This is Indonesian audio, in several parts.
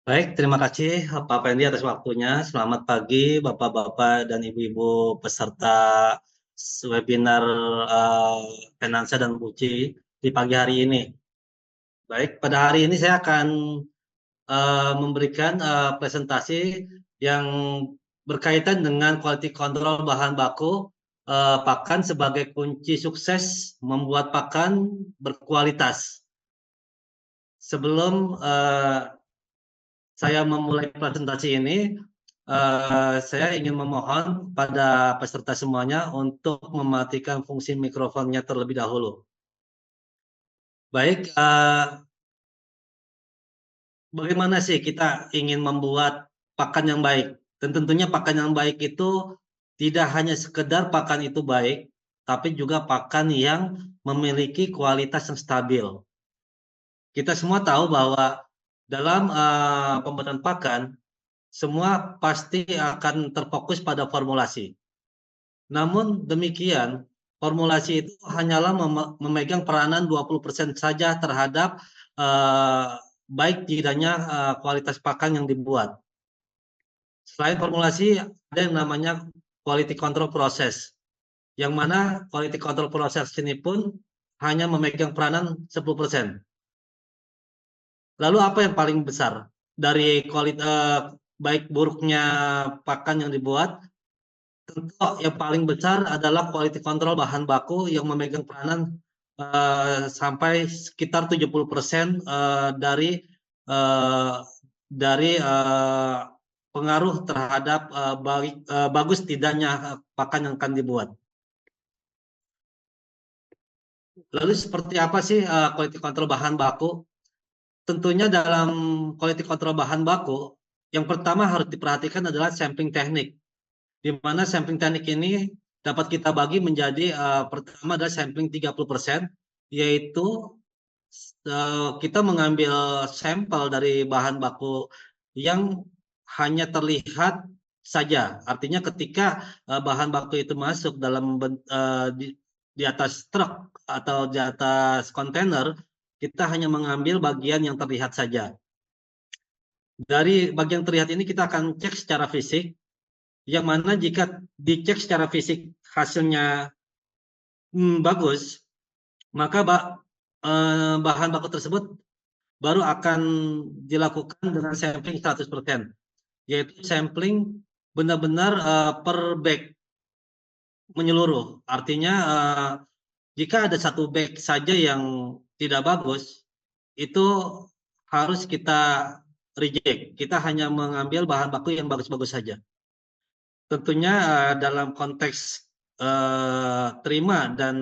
Baik, terima kasih Pak Fendi atas waktunya. Selamat pagi Bapak-Bapak dan Ibu-Ibu peserta webinar Finansa dan Buci di pagi hari ini. Baik, pada hari ini saya akan memberikan presentasi yang berkaitan dengan quality control bahan baku pakan sebagai kunci sukses membuat pakan berkualitas. Sebelum saya memulai presentasi ini, saya ingin memohon pada peserta semuanya untuk mematikan fungsi mikrofonnya terlebih dahulu. Baik, bagaimana sih kita ingin membuat pakan yang baik? Dan tentunya pakan yang baik itu tidak hanya sekedar pakan itu baik, tapi juga pakan yang memiliki kualitas yang stabil. Kita semua tahu bahwa dalam pembuatan pakan, semua pasti akan terfokus pada formulasi. Namun demikian, formulasi itu hanyalah memegang peranan 20% saja terhadap eh, baik tidaknya kualitas pakan yang dibuat. Selain formulasi, ada yang namanya quality control process, yang mana quality control process ini pun hanya memegang peranan 10%. Lalu apa yang paling besar dari baik buruknya pakan yang dibuat? Tentu yang paling besar adalah quality control bahan baku yang memegang peranan sampai sekitar 70% eh, dari pengaruh terhadap bagus tidaknya pakan yang akan dibuat. Lalu seperti apa sih quality control bahan baku? Tentunya dalam quality control bahan baku, yang pertama harus diperhatikan adalah sampling teknik, di mana sampling teknik ini dapat kita bagi menjadi pertama adalah sampling 30%, yaitu kita mengambil sampel dari bahan baku yang hanya terlihat saja. Artinya ketika bahan baku itu masuk dalam di atas truk atau di atas kontainer, kita hanya mengambil bagian yang terlihat saja. Dari bagian terlihat ini kita akan cek secara fisik, yang mana jika dicek secara fisik hasilnya bagus, maka bahan baku tersebut baru akan dilakukan dengan sampling 100%, yaitu sampling benar-benar per bag menyeluruh. Artinya jika ada satu bag saja yang tidak bagus, itu harus kita reject. Kita hanya mengambil bahan baku yang bagus-bagus saja. Tentunya dalam konteks terima dan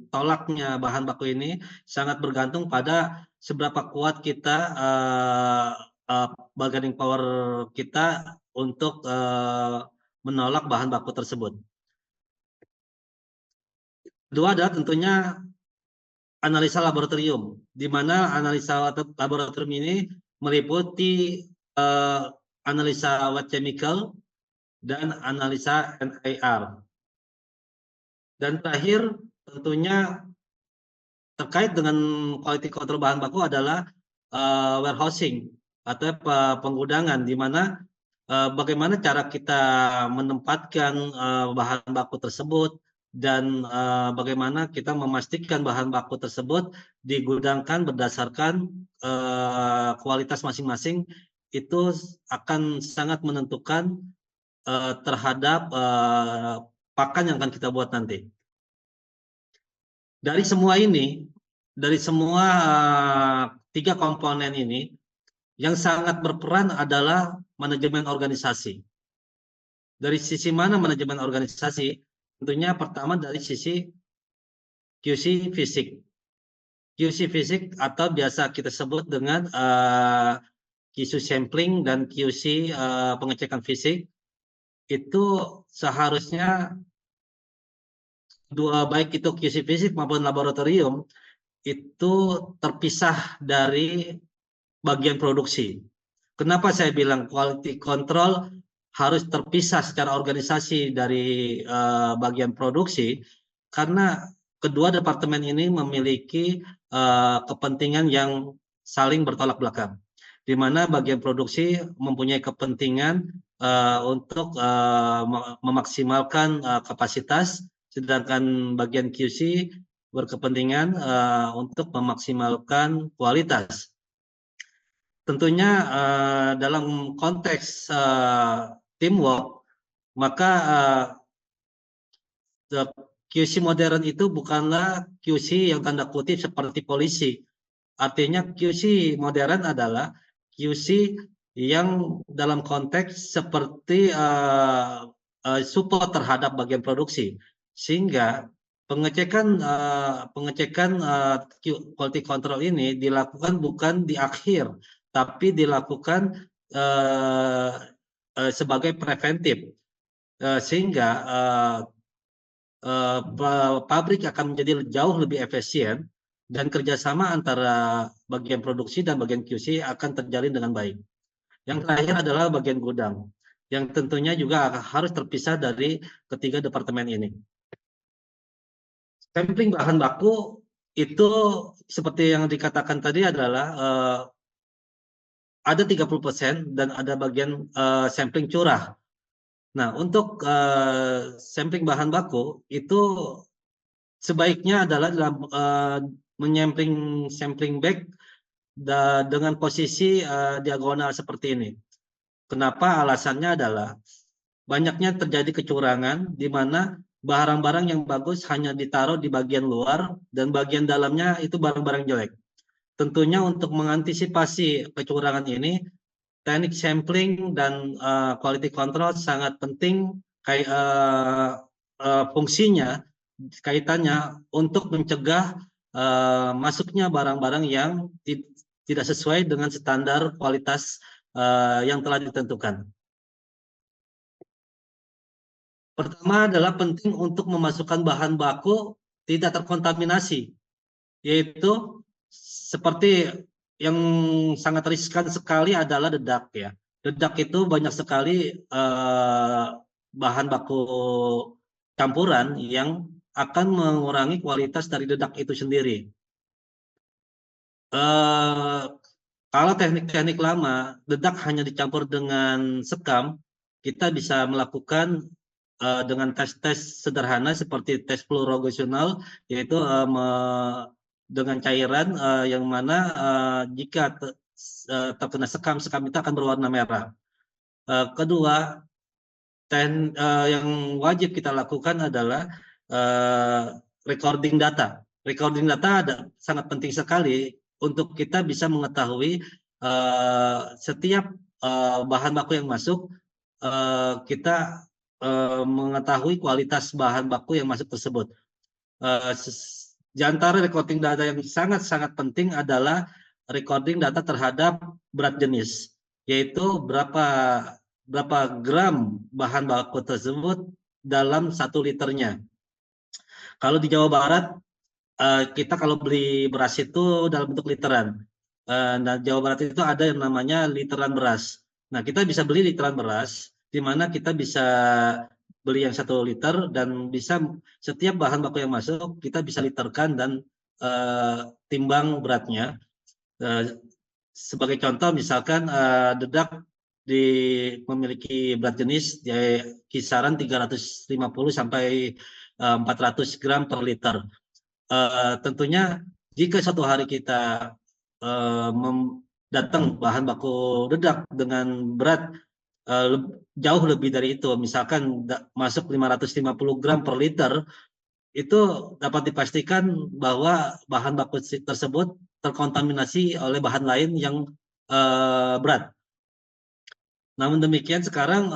tolaknya bahan baku ini sangat bergantung pada seberapa kuat kita bargaining power kita untuk menolak bahan baku tersebut. Kedua adalah tentunya analisa laboratorium, di mana analisa laboratorium ini meliputi analisa wet chemical dan analisa NIR. Dan terakhir tentunya terkait dengan quality control bahan baku adalah warehousing atau penggudangan, di mana bagaimana cara kita menempatkan bahan baku tersebut dan bagaimana kita memastikan bahan baku tersebut digudangkan berdasarkan kualitas masing-masing, itu akan sangat menentukan terhadap pakan yang akan kita buat nanti. Dari semua ini, dari semua tiga komponen ini, yang sangat berperan adalah manajemen organisasi. Dari sisi mana manajemen organisasi? Tentunya pertama dari sisi QC fisik. QC fisik atau biasa kita sebut dengan QC sampling dan QC pengecekan fisik, itu seharusnya baik itu QC fisik maupun laboratorium itu terpisah dari bagian produksi. Kenapa saya bilang quality control harus terpisah secara organisasi dari bagian produksi? Karena kedua departemen ini memiliki kepentingan yang saling bertolak belakang. di mana bagian produksi mempunyai kepentingan untuk memaksimalkan kapasitas, sedangkan bagian QC berkepentingan untuk memaksimalkan kualitas. Tentunya dalam konteks teamwork, maka QC modern itu bukanlah QC yang tanda kutip seperti polisi. Artinya QC modern adalah QC yang dalam konteks seperti support terhadap bagian produksi, sehingga pengecekan quality control ini dilakukan bukan di akhir, tapi dilakukan sebagai preventif, sehingga pabrik akan menjadi jauh lebih efisien dan kerjasama antara bagian produksi dan bagian QC akan terjalin dengan baik. Yang terakhir adalah bagian gudang, yang tentunya juga harus terpisah dari ketiga departemen ini. Sampling bahan baku itu seperti yang dikatakan tadi adalah ada 30% dan ada bagian sampling curah. Nah, untuk sampling bahan baku itu sebaiknya adalah dalam sampling bag dengan posisi diagonal seperti ini. Kenapa? Alasannya adalah banyaknya terjadi kecurangan di mana barang-barang yang bagus hanya ditaruh di bagian luar dan bagian dalamnya itu barang-barang jelek. Tentunya untuk mengantisipasi kecurangan ini, teknik sampling dan quality control sangat penting fungsinya, kaitannya untuk mencegah masuknya barang-barang yang tidak sesuai dengan standar kualitas yang telah ditentukan. Pertama adalah penting untuk memasukkan bahan baku tidak terkontaminasi, yaitu seperti yang sangat riskan sekali adalah dedak ya. Dedak itu banyak sekali bahan baku campuran yang akan mengurangi kualitas dari dedak itu sendiri. Kalau teknik-teknik lama, dedak hanya dicampur dengan sekam, kita bisa melakukan dengan tes-tes sederhana seperti tes fluorogasional, yaitu dengan cairan yang mana jika terkena sekam itu akan berwarna merah. Kedua, yang wajib kita lakukan adalah recording data. Recording data sangat penting sekali untuk kita bisa mengetahui setiap bahan baku yang masuk, kita mengetahui kualitas bahan baku yang masuk tersebut. Di antara recording data yang sangat-sangat penting adalah recording data terhadap berat jenis, yaitu berapa gram bahan baku tersebut dalam 1 liternya. Kalau di Jawa Barat, kita kalau beli beras itu dalam bentuk literan. Nah, Jawa Barat itu ada yang namanya literan beras. Nah, kita bisa beli literan beras, di mana kita bisa beli yang 1 liter dan bisa setiap bahan baku yang masuk kita bisa literkan dan timbang beratnya. Sebagai contoh, misalkan dedak memiliki berat jenis di kisaran 350 sampai 400 gram per liter. Tentunya jika suatu hari kita datang bahan baku dedak dengan berat jauh lebih dari itu, misalkan masuk 550 gram per liter, itu dapat dipastikan bahwa bahan baku tersebut terkontaminasi oleh bahan lain yang berat. Namun demikian sekarang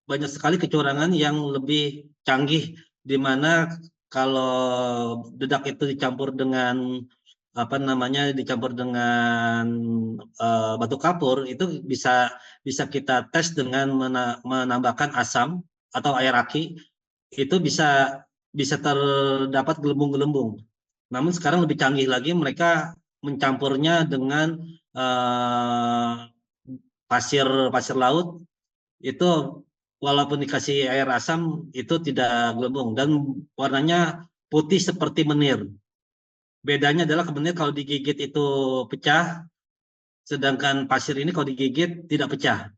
banyak sekali kecurangan yang lebih canggih, di mana kalau dedak itu dicampur dengan dicampur dengan batu kapur, itu bisa kita tes dengan menambahkan asam atau air aki, itu bisa terdapat gelembung-gelembung. Namun sekarang lebih canggih lagi, mereka mencampurnya dengan pasir laut, itu walaupun dikasih air asam itu tidak gelembung dan warnanya putih seperti menir. Bedanya adalah menir kalau digigit itu pecah, sedangkan pasir ini kalau digigit tidak pecah.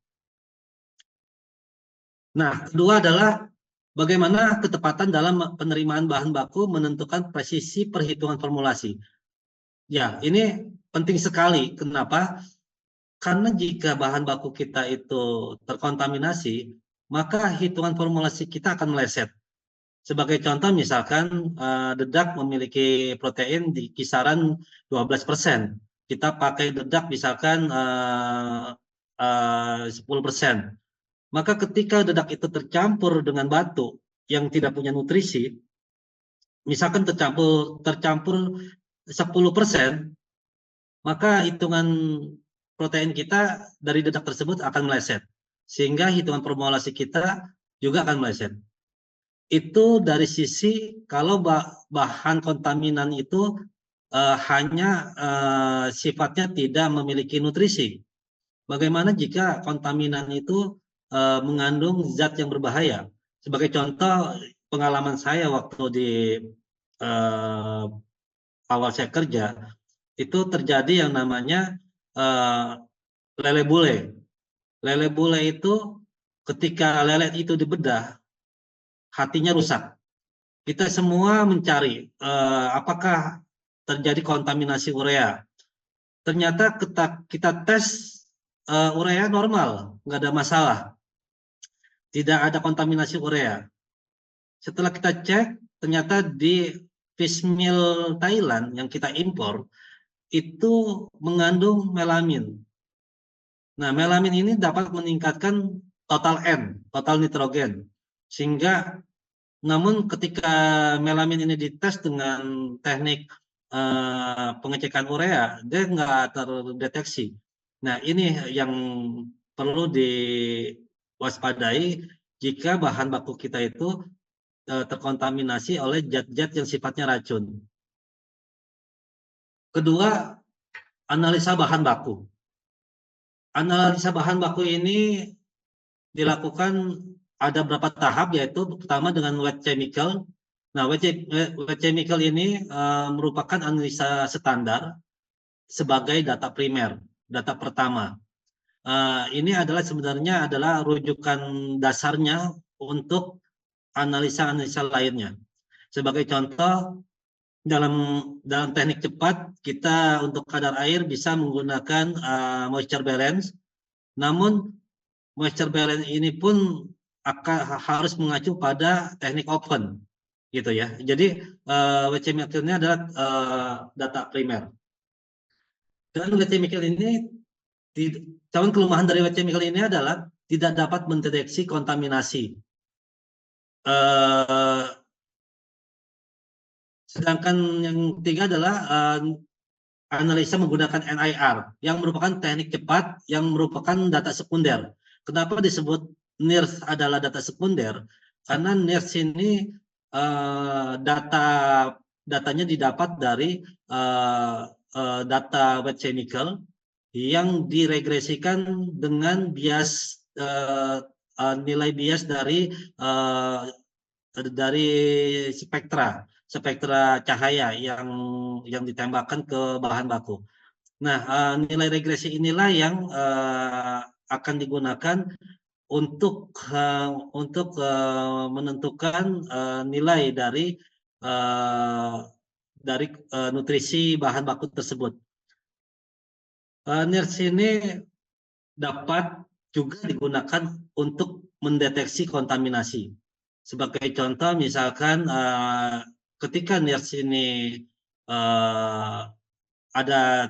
Nah, kedua adalah bagaimana ketepatan dalam penerimaan bahan baku menentukan presisi perhitungan formulasi. Ya, ini penting sekali. Kenapa? Karena jika bahan baku kita itu terkontaminasi, maka hitungan formulasi kita akan meleset. Sebagai contoh, misalkan dedak memiliki protein di kisaran 12%. Kita pakai dedak misalkan 10%. Maka ketika dedak itu tercampur dengan batu yang tidak punya nutrisi, misalkan tercampur 10%, maka hitungan protein kita dari dedak tersebut akan meleset. Sehingga hitungan formulasi kita juga akan meleset. Itu dari sisi kalau bahan kontaminan itu hanya sifatnya tidak memiliki nutrisi. Bagaimana jika kontaminan itu mengandung zat yang berbahaya? Sebagai contoh, pengalaman saya waktu di uh, awal saya kerja, itu terjadi yang namanya uh, lele bule. Lele bule itu ketika lele itu dibedah, hatinya rusak. Kita semua mencari apakah terjadi kontaminasi urea. Ternyata kita tes urea normal, nggak ada masalah, tidak ada kontaminasi urea. Setelah kita cek, ternyata di fish meal Thailand yang kita impor itu mengandung melamin. Nah, melamin ini dapat meningkatkan total nitrogen, sehingga namun ketika melamin ini dites dengan teknik pengecekan urea, dia nggak terdeteksi. Nah, ini yang perlu diwaspadai jika bahan baku kita itu terkontaminasi oleh zat-zat yang sifatnya racun. Kedua, analisa bahan baku. Analisa bahan baku ini dilakukan ada beberapa tahap, yaitu pertama dengan wet chemical. Nah, wet chemical ini merupakan analisa standar sebagai data primer, data pertama. Ini adalah sebenarnya adalah rujukan dasarnya untuk analisa-analisa lainnya. Sebagai contoh, dalam teknik cepat kita untuk kadar air bisa menggunakan moisture balance. Namun moisture balance ini pun harus mengacu pada teknik open, gitu ya. Jadi WC Chemical ini adalah data primer. Dan WC Chemical ini, calon kelemahan dari WC Chemical ini adalah tidak dapat mendeteksi kontaminasi. Sedangkan yang ketiga adalah analisa menggunakan NIR yang merupakan teknik cepat yang merupakan data sekunder. Kenapa disebut NIRS adalah data sekunder? Karena NIRS ini datanya didapat dari data wet chemical yang diregresikan dengan bias nilai bias dari spektra cahaya yang ditembakkan ke bahan baku. Nah, nilai regresi inilah yang akan digunakan untuk menentukan nilai dari nutrisi bahan baku tersebut. NIRS ini dapat juga digunakan untuk mendeteksi kontaminasi. Sebagai contoh, misalkan ketika NIRS ini ada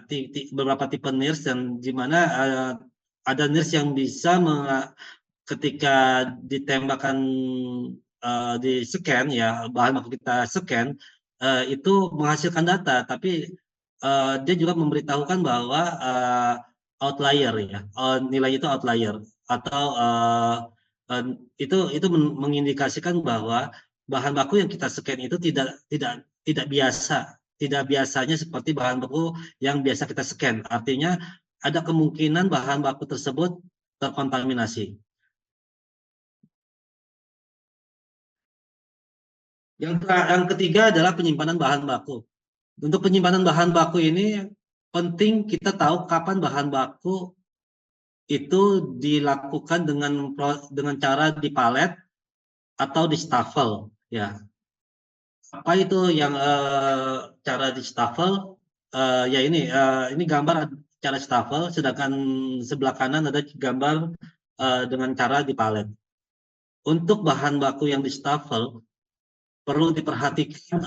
beberapa tipe NIRS dan di mana ada NIRS yang bisa ketika ditembakkan di scan ya, bahan baku kita scan itu menghasilkan data, tapi dia juga memberitahukan bahwa outlier ya, nilai itu outlier atau itu mengindikasikan bahwa bahan baku yang kita scan itu tidak biasanya seperti bahan baku yang biasa kita scan. Artinya ada kemungkinan bahan baku tersebut terkontaminasi. Yang ketiga adalah penyimpanan bahan baku. Untuk penyimpanan bahan baku ini penting kita tahu kapan bahan baku itu dilakukan dengan cara dipalet atau di staffel, ya. Apa itu yang cara di staffel? Ya ini gambar cara staffel, sedangkan sebelah kanan ada gambar dengan cara dipalet. Untuk bahan baku yang di staffel perlu diperhatikan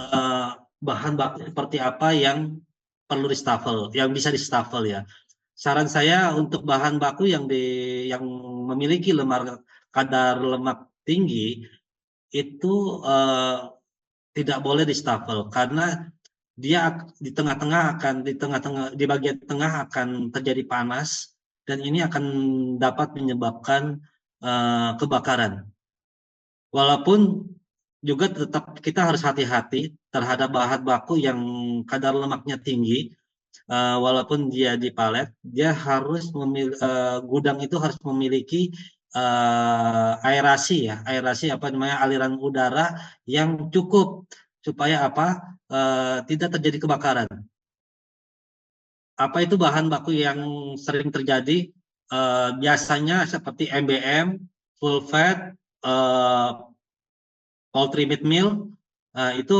bahan baku seperti apa yang perlu di staffel, yang bisa di staffel ya. Saran saya untuk bahan baku yang memiliki kadar lemak tinggi itu tidak boleh di stafel karena dia di bagian tengah akan terjadi panas dan ini akan dapat menyebabkan kebakaran. Walaupun juga tetap kita harus hati-hati terhadap bahan baku yang kadar lemaknya tinggi, walaupun dia di palet, gudang itu harus memiliki aerasi ya, apa namanya, aliran udara yang cukup supaya apa, tidak terjadi kebakaran. Apa itu bahan baku yang sering terjadi? Biasanya seperti MBM, full fat, poultry meat meal, itu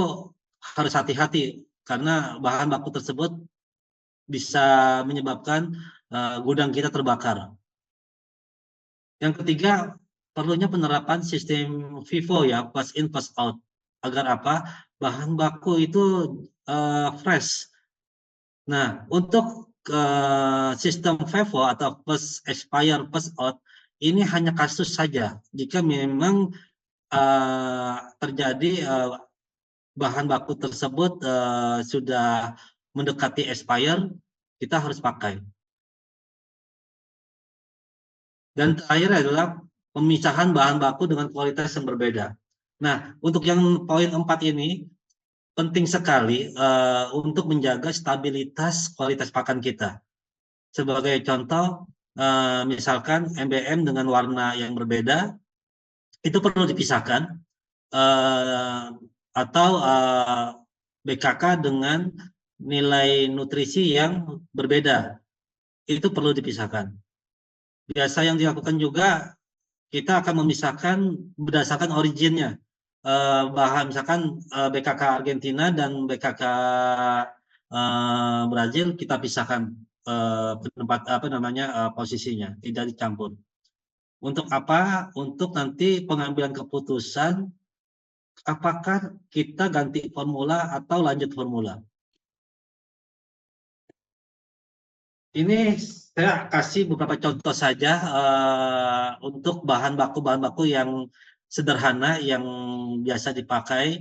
harus hati-hati karena bahan baku tersebut bisa menyebabkan gudang kita terbakar. Yang ketiga, perlunya penerapan sistem FIFO ya, fast in fast out. Agar apa? Bahan baku itu fresh. Nah, untuk sistem FIFO atau fast expire fast out ini hanya kasus saja jika memang terjadi bahan baku tersebut sudah mendekati expire, kita harus pakai. Dan terakhir adalah pemisahan bahan baku dengan kualitas yang berbeda. Nah, untuk yang poin 4 ini penting sekali untuk menjaga stabilitas kualitas pakan kita. Sebagai contoh, misalkan MBM dengan warna yang berbeda itu perlu dipisahkan, atau BKK dengan nilai nutrisi yang berbeda itu perlu dipisahkan. Biasa yang dilakukan juga kita akan memisahkan berdasarkan originnya. Bahan misalkan BKK Argentina dan BKK Brazil kita pisahkan posisinya, tidak dicampur. Untuk apa? Untuk nanti pengambilan keputusan apakah kita ganti formula atau lanjut formula. Ini saya kasih beberapa contoh saja untuk bahan baku yang sederhana yang biasa dipakai.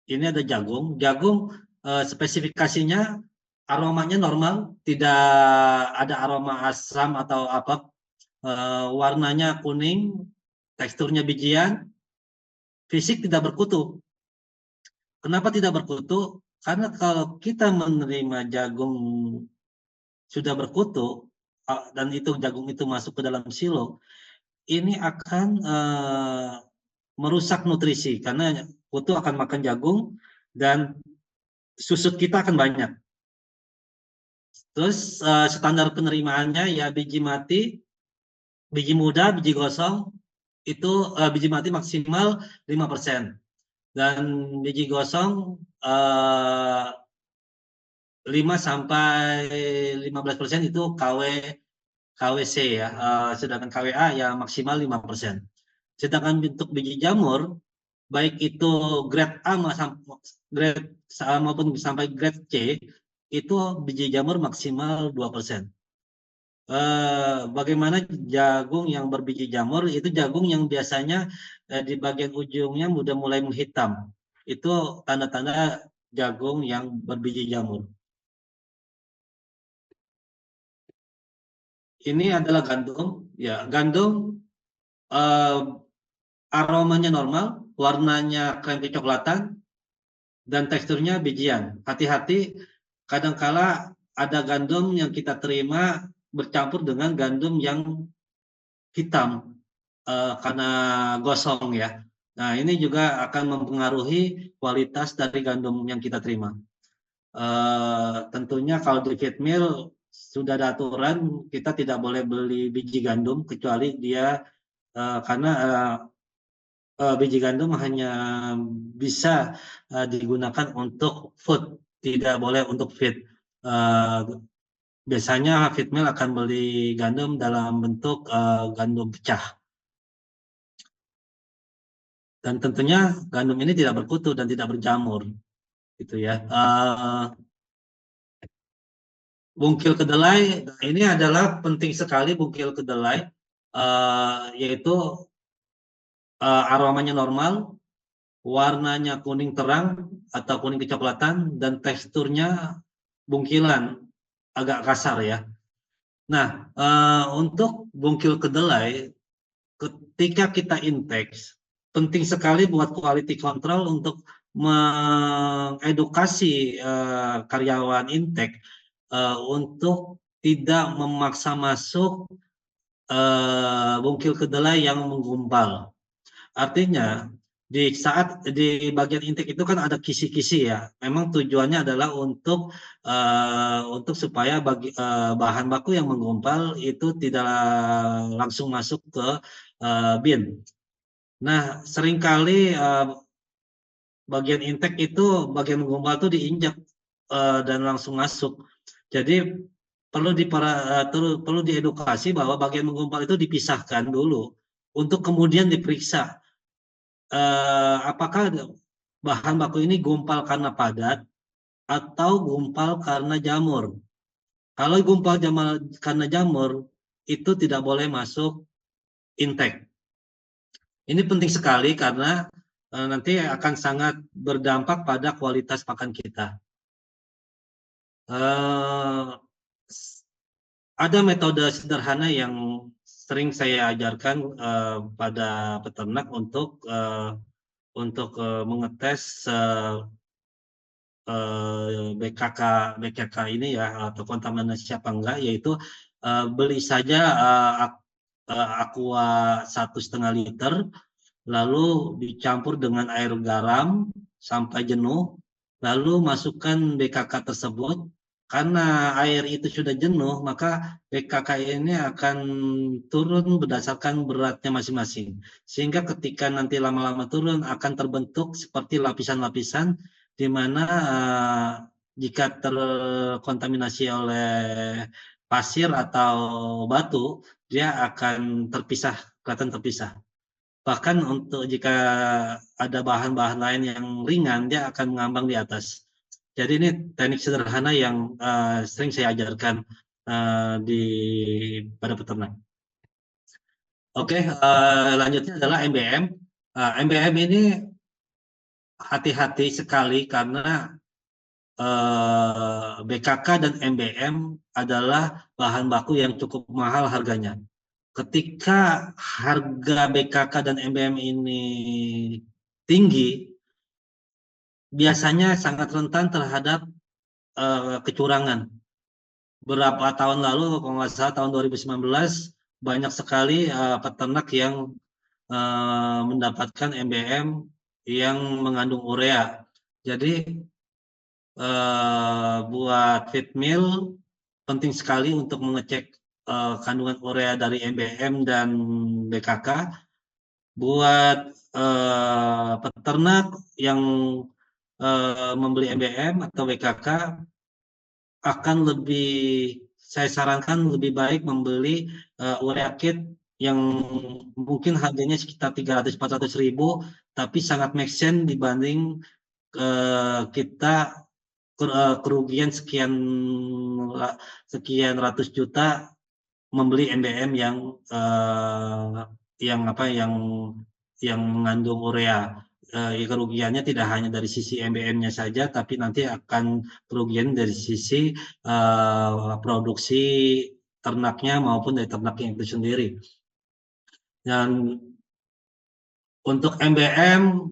Ini ada jagung. Jagung spesifikasinya aromanya normal, tidak ada aroma asam atau apa. Warnanya kuning, teksturnya bijian, fisik tidak berkutu. Kenapa tidak berkutu? Karena kalau kita menerima jagung sudah berkutu dan itu jagung itu masuk ke dalam silo, ini akan merusak nutrisi karena kutu akan makan jagung dan susut kita akan banyak. Terus standar penerimaannya ya biji mati, biji muda, biji gosong itu biji mati maksimal 5% dan biji gosong 5-15% itu KWC ya, sedangkan KWA ya maksimal 5%. Sedangkan untuk biji jamur, baik itu grade A maupun sampai grade C, itu biji jamur maksimal 2%. Bagaimana jagung yang berbiji jamur, itu jagung yang biasanya di bagian ujungnya udah mulai menghitam. Itu tanda-tanda jagung yang berbiji jamur. Ini adalah gandum, ya gandum aromanya normal, warnanya krem kecoklatan, dan teksturnya bijian. Hati-hati, kadangkala ada gandum yang kita terima bercampur dengan gandum yang hitam karena gosong ya. Nah ini juga akan mempengaruhi kualitas dari gandum yang kita terima. Tentunya kalau di feed mill sudah ada aturan kita tidak boleh beli biji gandum kecuali dia karena biji gandum hanya bisa digunakan untuk food, tidak boleh untuk feed. Uh, Biasanya feed mill akan beli gandum dalam bentuk gandum pecah. Dan tentunya gandum ini tidak berkutu dan tidak berjamur, gitu ya. Bungkil kedelai ini adalah penting sekali bungkil kedelai, yaitu aromanya normal, warnanya kuning terang atau kuning kecoklatan, dan teksturnya bungkilan agak kasar ya. Nah, untuk bungkil kedelai ketika kita intake, penting sekali buat quality control untuk mengedukasi karyawan intake untuk tidak memaksa masuk bungkil kedelai yang menggumpal. Artinya di saat di bagian intake itu kan ada kisi-kisi ya. Memang tujuannya adalah untuk supaya bahan baku yang menggumpal itu tidak langsung masuk ke bin. Nah, seringkali bagian intake itu bagian menggumpal itu diinjak dan langsung masuk. Jadi perlu diedukasi bahwa bagian menggumpal itu dipisahkan dulu untuk kemudian diperiksa apakah bahan baku ini gumpal karena padat atau gumpal karena jamur. Kalau gumpal karena jamur itu tidak boleh masuk intake. Ini penting sekali karena nanti akan sangat berdampak pada kualitas pakan kita. Ada metode sederhana yang sering saya ajarkan pada peternak untuk mengetes BKK ini ya atau kontaminasi apa enggak, yaitu beli saja aqua 1,5 liter lalu dicampur dengan air garam sampai jenuh, lalu masukkan BKK tersebut. Karena air itu sudah jenuh, maka BKK ini akan turun berdasarkan beratnya masing-masing. Sehingga ketika nanti lama-lama turun akan terbentuk seperti lapisan-lapisan di mana jika terkontaminasi oleh pasir atau batu, dia akan kelihatan terpisah. Bahkan untuk jika ada bahan-bahan lain yang ringan, dia akan mengambang di atas. Jadi ini teknik sederhana yang sering saya ajarkan pada peternak. Oke, lanjutnya adalah MBM. MBM ini hati-hati sekali karena BKK dan MBM adalah bahan baku yang cukup mahal harganya. Ketika harga BKK dan MBM ini tinggi, biasanya sangat rentan terhadap kecurangan. Beberapa tahun lalu, kalau nggak salah tahun 2019, banyak sekali peternak yang mendapatkan MBM yang mengandung urea. Jadi buat feed mill penting sekali untuk mengecek kandungan urea dari MBM dan BKK. Buat peternak yang membeli MBM atau BKK saya sarankan lebih baik membeli urea kit yang mungkin harganya sekitar 300-400 ribu, tapi sangat make sense dibanding kita kerugian sekian ratus juta membeli MBM yang mengandung urea. Kerugiannya tidak hanya dari sisi MBM-nya saja, tapi nanti akan kerugian dari sisi produksi ternaknya maupun dari ternaknya itu sendiri. Dan untuk MBM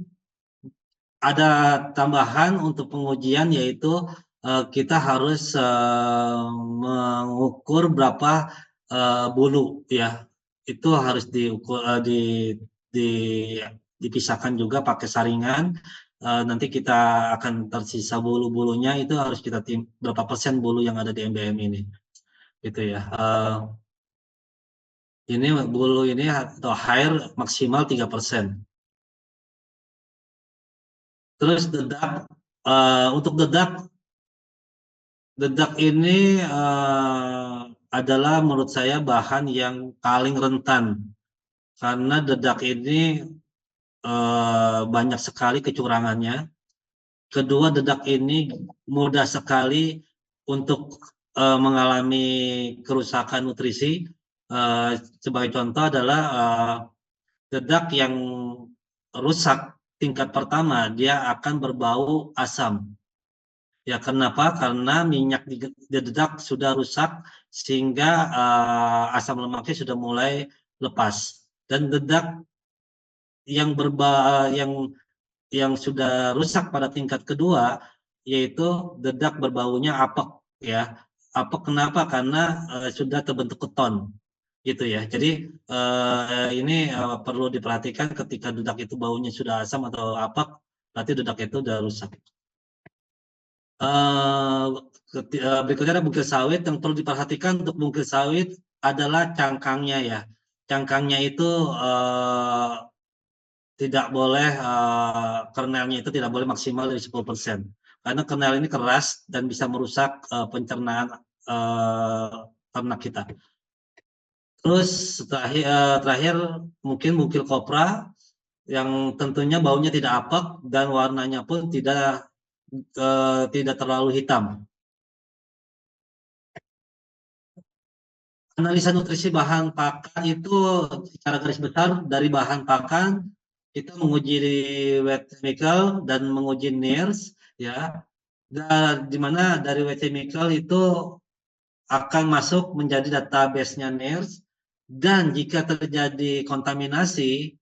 ada tambahan untuk pengujian, yaitu kita harus mengukur berapa bulu ya, itu harus diukur dipisahkan juga pakai saringan nanti kita akan tersisa bulu-bulunya itu harus kita berapa persen bulu yang ada di MBM ini, gitu ya. Ini bulu ini atau hair maksimal 3%. Terus dedak, untuk dedak ini adalah menurut saya bahan yang paling rentan karena dedak ini banyak sekali kecurangannya. Kedua, dedak ini mudah sekali untuk mengalami kerusakan nutrisi. Sebagai contoh adalah dedak yang rusak tingkat pertama, dia akan berbau asam. Ya, kenapa? Karena minyak di dedak sudah rusak sehingga asam lemaknya sudah mulai lepas. Dan dedak yang yang sudah rusak pada tingkat kedua, yaitu dedak berbaunya apek, ya. Apek kenapa? Karena sudah terbentuk keton, gitu ya. Jadi ini perlu diperhatikan ketika dedak itu baunya sudah asam atau apek, berarti dedak itu sudah rusak. Berikutnya ada bungkil sawit. Yang perlu diperhatikan untuk bungkil sawit adalah cangkangnya, ya. Cangkangnya itu tidak boleh, kernelnya itu tidak boleh maksimal dari 10%. Karena kernel ini keras dan bisa merusak pencernaan ternak kita. Terus terakhir mungkin bungkil kopra yang tentunya baunya tidak apek dan warnanya pun tidak terlalu hitam. Analisa nutrisi bahan pakan itu secara garis besar dari bahan pakan kita menguji wet chemical dan menguji NIRS, ya. Dan di mana dari wet chemical itu akan masuk menjadi database-nya NIRS, dan jika terjadi kontaminasi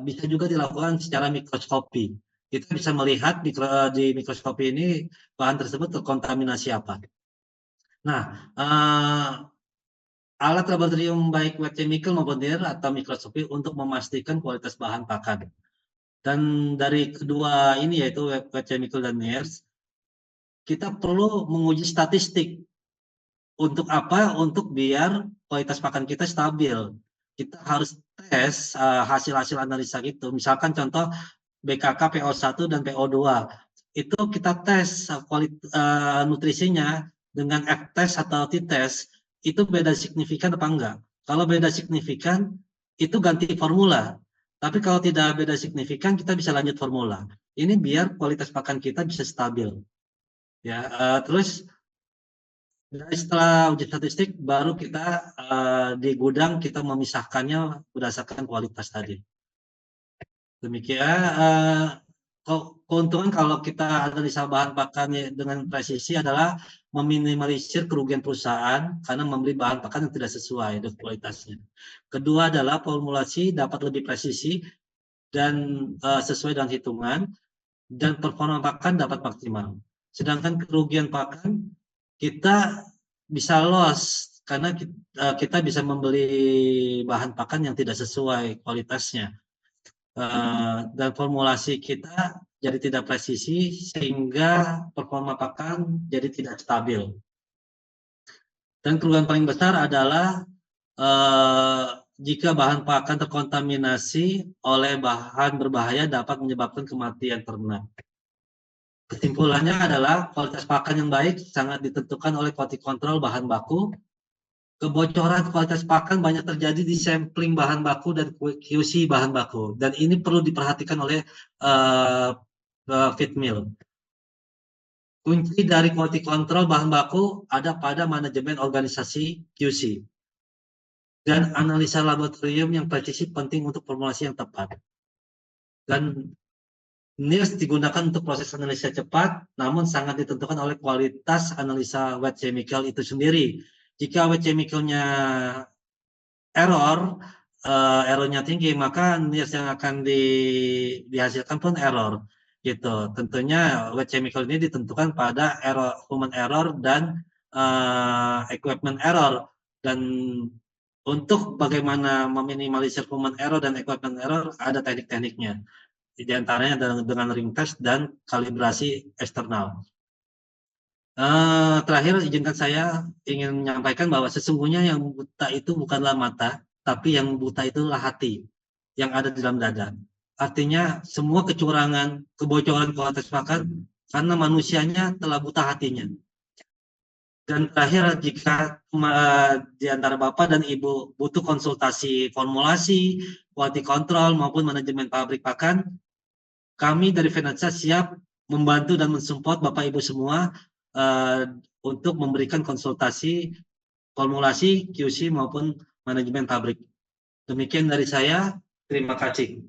bisa juga dilakukan secara mikroskopi. Kita bisa melihat di mikroskopi ini bahan tersebut terkontaminasi apa. Nah, alat laboratorium baik wet chemical maupun NIR atau mikroskopi untuk memastikan kualitas bahan pakan. Dan dari kedua ini, yaitu wet chemical dan NIRS, kita perlu menguji statistik. Untuk apa? Untuk biar kualitas pakan kita stabil. Kita harus tes hasil-hasil analisa itu. Misalkan contoh BKK PO1 dan PO2. Itu kita tes nutrisinya dengan F-test atau T-test. Itu beda signifikan apa enggak? Kalau beda signifikan, itu ganti formula. Tapi kalau tidak beda signifikan, kita bisa lanjut formula. Ini biar kualitas pakan kita bisa stabil. Ya, terus setelah uji statistik, baru kita di gudang kita memisahkannya berdasarkan kualitas tadi. Demikian keuntungan kalau kita analisa bahan pakannya dengan presisi adalah meminimalisir kerugian perusahaan karena membeli bahan pakan yang tidak sesuai dengan kualitasnya. Kedua adalah formulasi dapat lebih presisi dan sesuai dengan hitungan, dan performa pakan dapat maksimal. Sedangkan kerugian pakan kita bisa loss karena kita bisa membeli bahan pakan yang tidak sesuai kualitasnya. Dan formulasi kita jadi tidak presisi sehingga performa pakan jadi tidak stabil. Dan kerugian paling besar adalah jika bahan pakan terkontaminasi oleh bahan berbahaya dapat menyebabkan kematian ternak. Kesimpulannya adalah kualitas pakan yang baik sangat ditentukan oleh quality control bahan baku. Kebocoran kualitas pakan banyak terjadi di sampling bahan baku dan QC bahan baku, dan ini perlu diperhatikan oleh feed mill. Kunci dari quality control bahan baku ada pada manajemen organisasi QC dan analisa laboratorium yang presisi penting untuk formulasi yang tepat. Dan NIRS digunakan untuk proses analisa cepat, namun sangat ditentukan oleh kualitas analisa wet chemical itu sendiri. Jika wet chemicalnya errornya tinggi, maka NIRS yang akan dihasilkan pun error. Gitu. Tentunya wet chemical ini ditentukan pada human error dan equipment error. Dan untuk bagaimana meminimalisir human error dan equipment error ada teknik-tekniknya. di antaranya dengan ring test dan kalibrasi eksternal. Terakhir izinkan saya ingin menyampaikan bahwa sesungguhnya yang buta itu bukanlah mata, tapi yang buta itulah hati yang ada di dalam dada. Artinya semua kecurangan, kebocoran kualitas makan karena manusianya telah buta hatinya. Dan terakhir, jika di antara Bapak dan Ibu butuh konsultasi formulasi, quality control maupun manajemen pabrik pakan, kami dari Venansa siap membantu dan mensupport Bapak Ibu semua untuk memberikan konsultasi formulasi, QC maupun manajemen pabrik. Demikian dari saya, terima kasih.